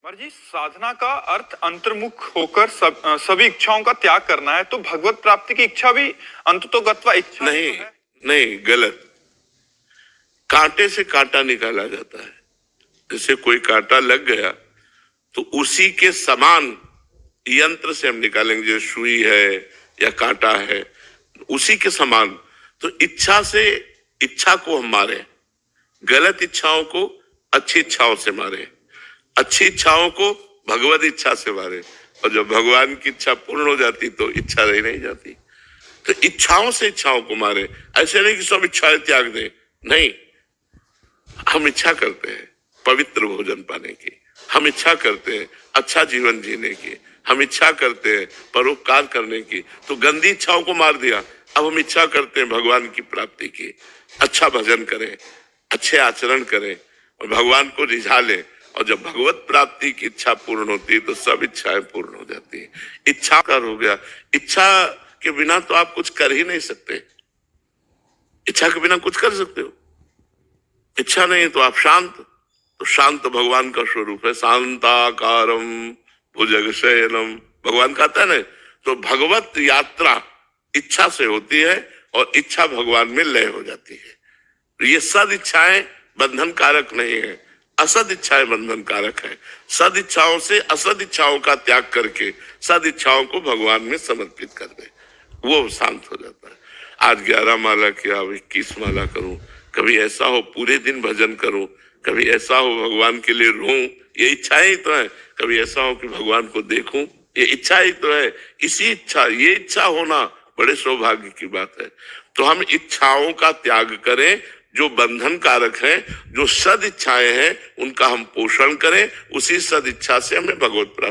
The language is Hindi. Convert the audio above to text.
पर जी साधना का अर्थ अंतर्मुख होकर सभी इच्छाओं का त्याग करना है, तो भगवत प्राप्ति की इच्छा भी अंततोगत्वा इच्छा ही नहीं तो है। नहीं, गलत। कांटे से कांटा निकाला जाता है। जैसे कोई कांटा लग गया तो उसी के समान यंत्र से हम निकालेंगे, जो सुई है या कांटा है उसी के समान। तो इच्छा से इच्छा को हम मारे, गलत इच्छाओं को अच्छी इच्छाओं से मारे, अच्छी इच्छाओं को भगवत इच्छा से मारे, और जब भगवान की इच्छा पूर्ण हो जाती तो इच्छा रही नहीं जाती। तो इच्छाओं से इच्छाओं को मारे, ऐसे नहीं कि सब इच्छाएं त्याग दें। नहीं, हम इच्छा करते हैं पवित्र भोजन पाने की, हम इच्छा करते हैं अच्छा जीवन जीने की, हम इच्छा करते हैं परोपकार करने की, तो गंदी इच्छाओं को मार दिया। अब हम इच्छा करते हैं भगवान की प्राप्ति की, अच्छा भजन करें, अच्छे आचरण करें और भगवान को रिझा लें। और जब भगवत प्राप्ति की इच्छा पूर्ण होती है तो सब इच्छाएं पूर्ण हो जाती है। इच्छा कर हो गया, इच्छा के बिना तो आप कुछ कर ही नहीं सकते। इच्छा के बिना कुछ कर सकते हो? इच्छा नहीं तो आप शांत, तो शांत भगवान का स्वरूप है। शांताकारम भुजगशयनम भगवान कहता है ना। तो भगवत यात्रा इच्छा से होती है और इच्छा भगवान में लय हो जाती है। ये सद इच्छाएं बंधन कारक नहीं है, असद इच्छाएं बंधन कारक है। सद इच्छाओं से असद इच्छाओं का त्याग करके सद इच्छाओं को भगवान में समर्पित कर दे, वो शांत हो जाता है। आज 11 माला किया, 21 माला करूं, कभी ऐसा हो पूरे दिन भजन करूं, कभी ऐसा हो भगवान के लिए रोऊं, ये इच्छा ही तो है। कभी ऐसा हो कि भगवान को देखूं, ये इच्छा ही तो है। इसी इच्छा, ये इच्छा होना बड़े सौभाग्य की बात है। तो हम इच्छाओं का त्याग करें जो बंधन कारक है, जो सद इच्छाएं हैं उनका हम पोषण करें, उसी सद इच्छा से हमें भगवत प्राप्त